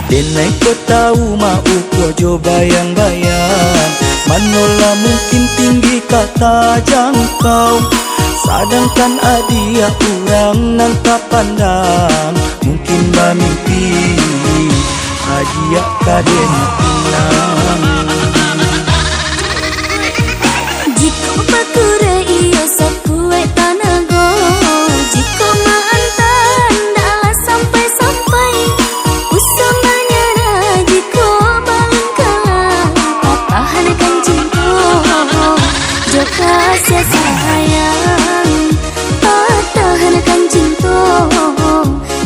Denai kau tahu mau kau jo bayang-bayang, manolah mungkin tinggi kata jangkau. Sedangkan adia orang nan tak pandang, mungkin bermimpi adia kaden pinang. Jika bakure iyo sapue tanago, jika mantan dalah sampai-sampai usama nyara, jika balon kalah patahankan cinta. Joka sia sayang patahankan cinta,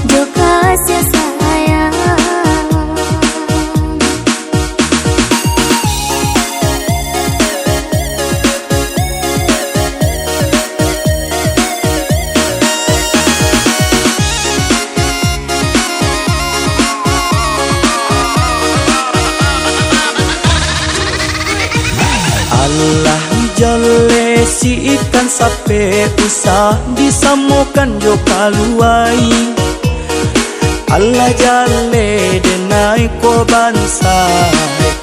joka sia sayang. Allah jale si ikan sape usah disamukan jo kaluai. Allah jale denai ko bansa,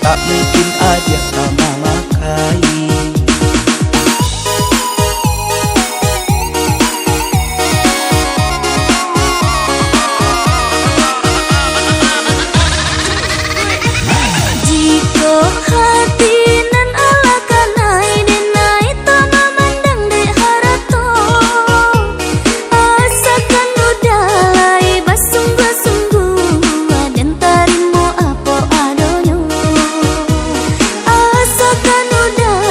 tak mungkin aja kama makai. Jika hati nan ala kanai denai tama mandang dek harato, asakan udalai basungguh-sungguh dan tarimo apo adonyo. Asakan udalai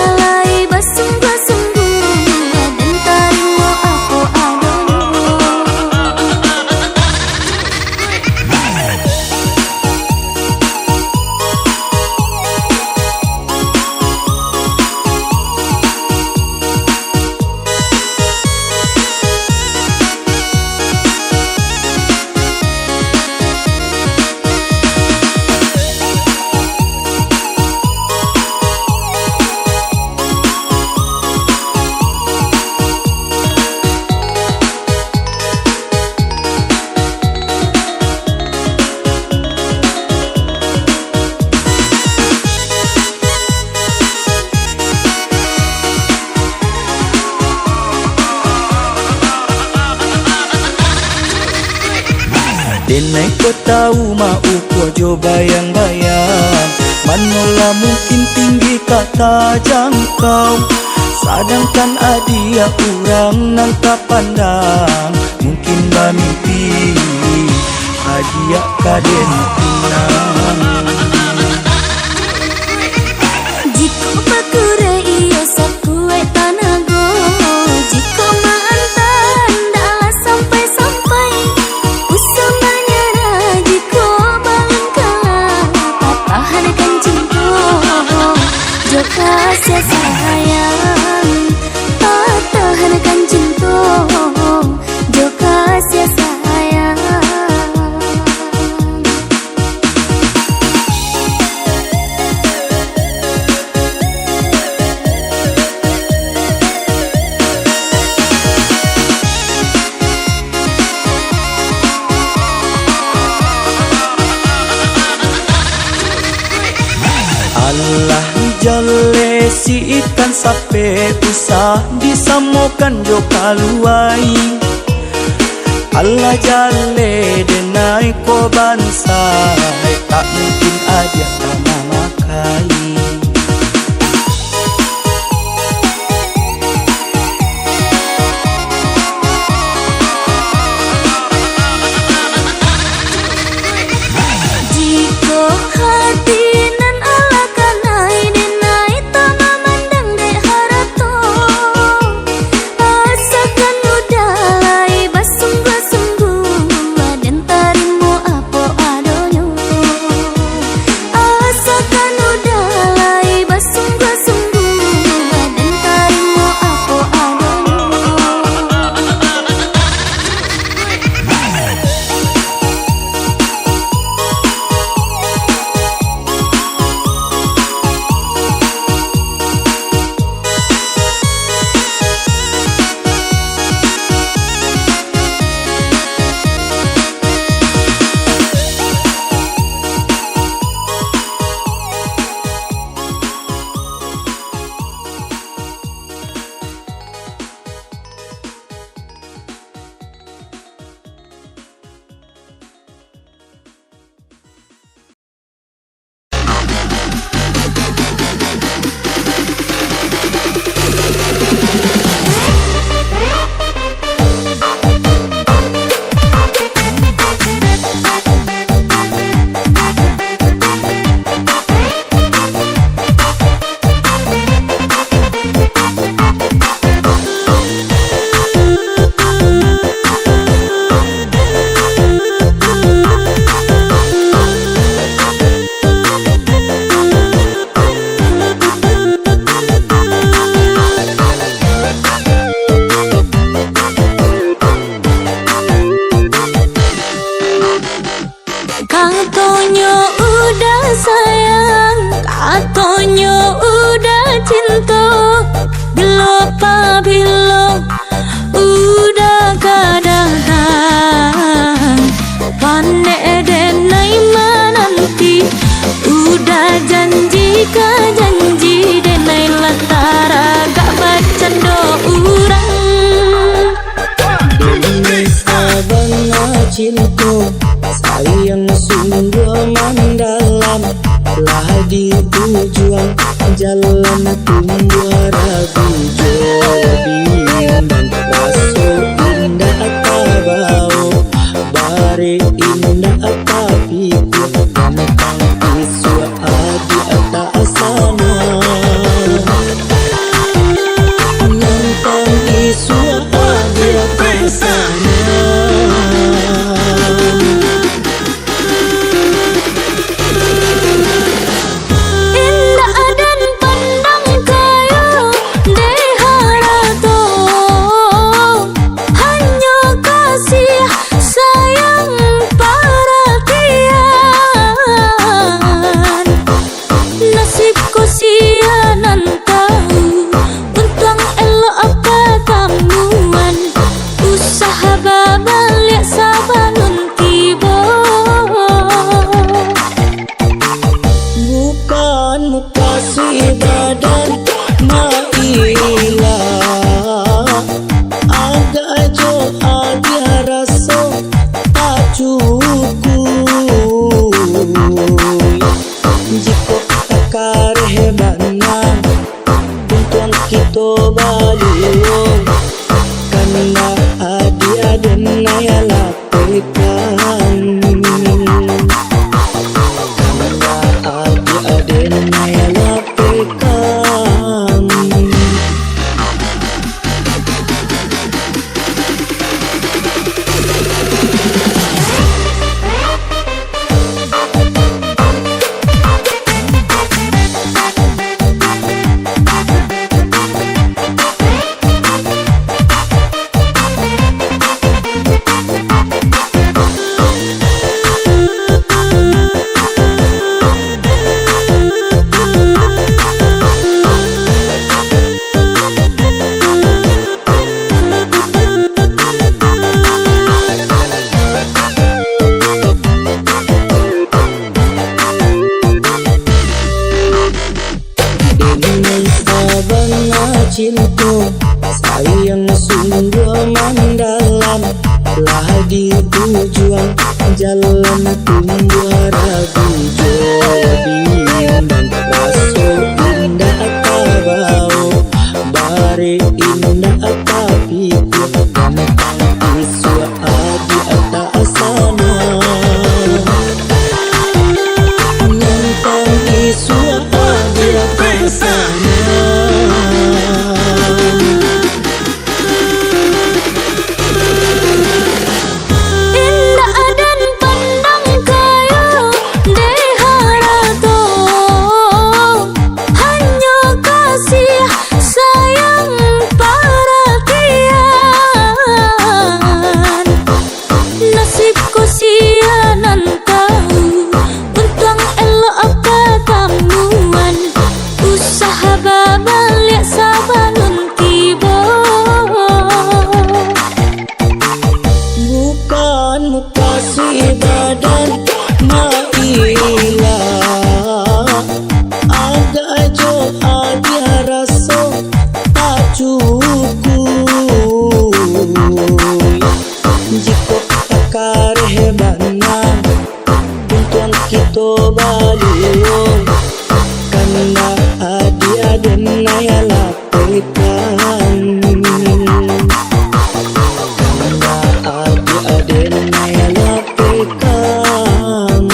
Denai ko tahu mau ko jo bayang-bayang, manola mungkin tinggi kata jangkau, sedangkan adia kurang nang tak pandang. Mungkin mimpi adia kaden pinang. Jika bakure iyo sakue tanago, jika mantan dah sampai-sampai, usamanya jika balon kalah, patahkan cinta, joka sia sayang, patahkan cinta, joka sia sayang. Allah jale si ikan sape usah disamokan jo kaluai. Allah jale denai ko bansai, tak mungkin aja tanah makai. Jika hati nan ala kanai denai tama mandang dek harato, asakan udalai basungguh-sungguh dan tarimu apa adonyo, asakan udalai basungguh-sungguh dan tarimu apa adonyo. Katanya udah sayang, katanya udah cinta, bila pabilo udah kadang pandai denai menanti, udah janji ke janji denai latara gak baca do urang. Denai sabang cinta sayang sungguh mendalam, lah di tujuan jalan tumbuh ragu bimbang, masuk indah tabau bare indah tapi gampang isu adi atas sana, gampang isu adi atas sana. Agak jo ada rasa tak naya lapekan. Karena adik-adik naya lapekan. Cinta sayang sungguh mendalam, telah di ujung jalan tumbuh ragu jodin, dan masuk indah tabau bare indah tapi dan isu adi atas sana, nentang isu adi atas sana. Kasih badan maila agak jo ada rasa tak cukup, jika takar hebana untung kita balio, karena adik-adik naya lapekan. Adik-adik naya lapekan.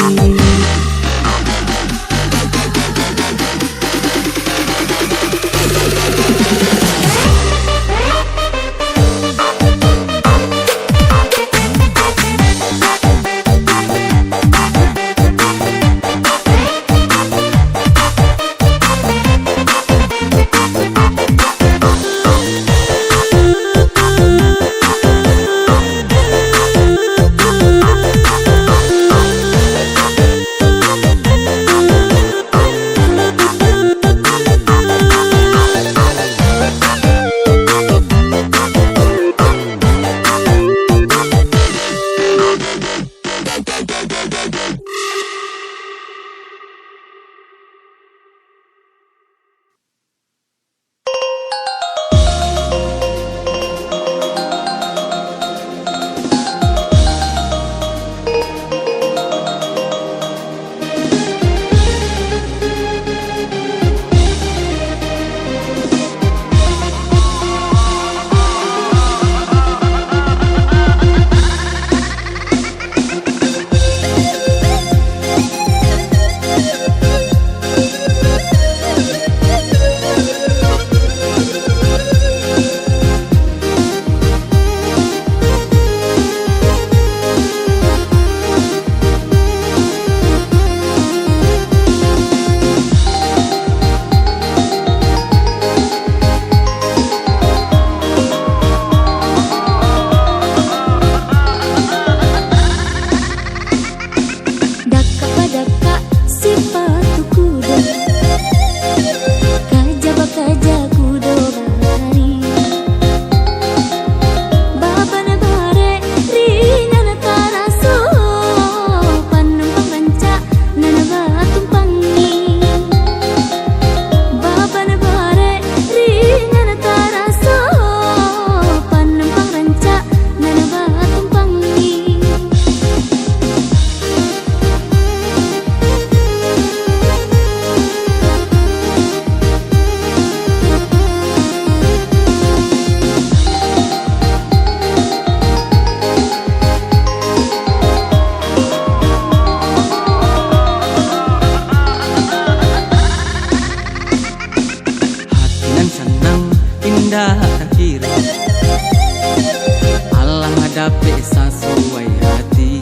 hadapi sesuai hati.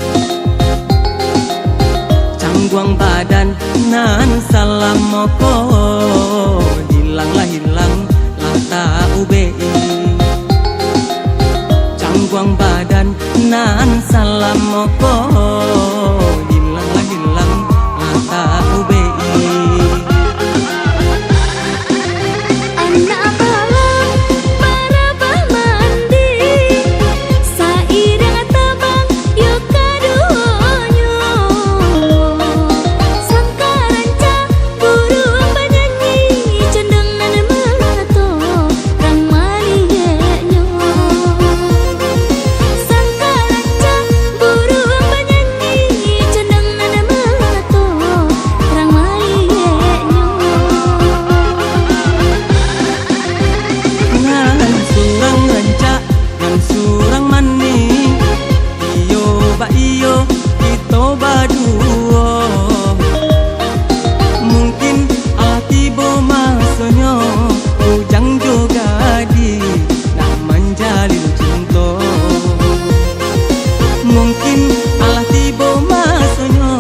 Cangguang badan nan salam moko, hilanglah tak UBI. Cangguang badan nan salam moko, hilanglah tak UBI. Anak balang barabah mandi, sairang tabang yuk kadonyo. Sangkaranca burung penyanyi, cenderung nana melato rang malihenyo. Sangkaranca burung penyanyi, cenderung nana melato rang malihenyo. Ngan surang rancak, ngan surang mani, iyo ba iyo, ito ba duo. Mungkin tiba masanya, ujang juga di nak menjalin cinta. Mungkin tiba masanya,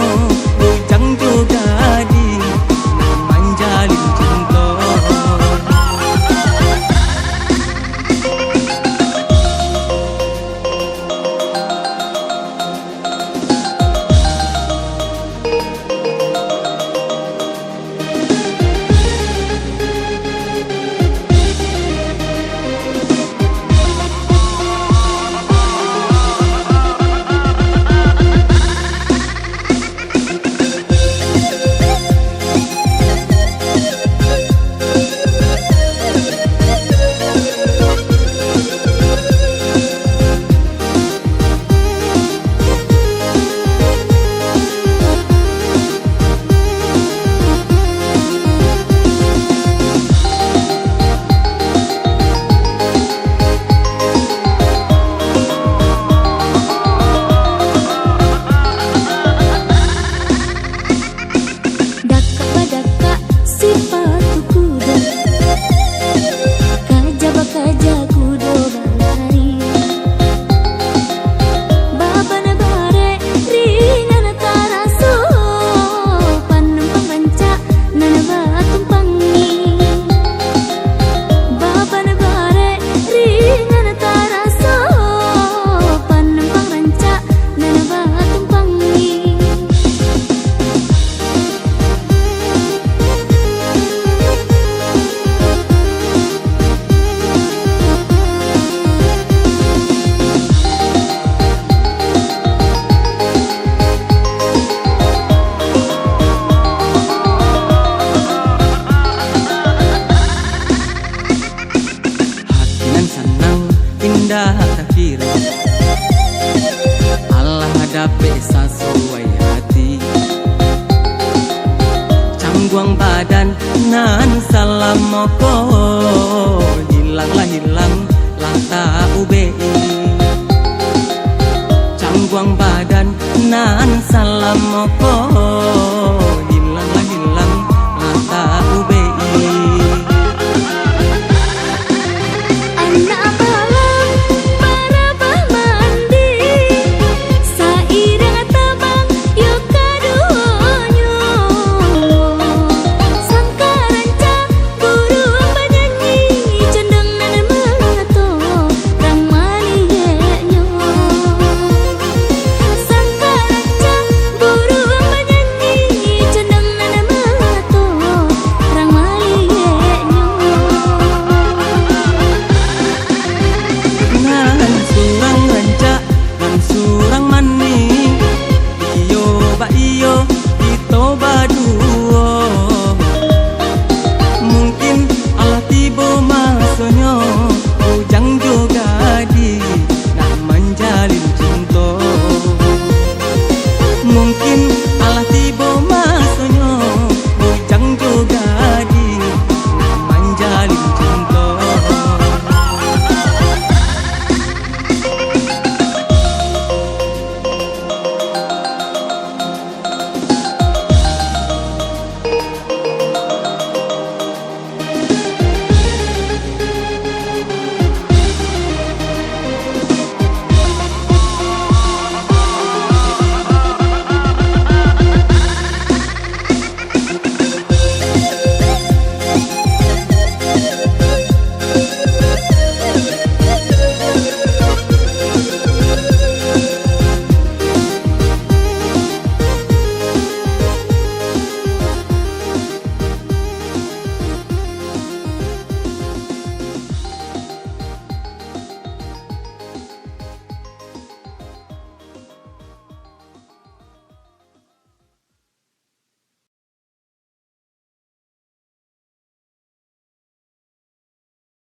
ujang juga di nak menjalin cinta. Daka sifat kuda, kaja kudo balari. Baba negare ringan taraso, panumpang manca nana batumpangi. Baba negare ringan taraso, panumpang manca nana batumpangi. Senang indah tak kira, Allah hadapi sesuai hati. Cangguang badan nan salam moko, hilanglah tak UBI. Cangguang badan nan salam moko,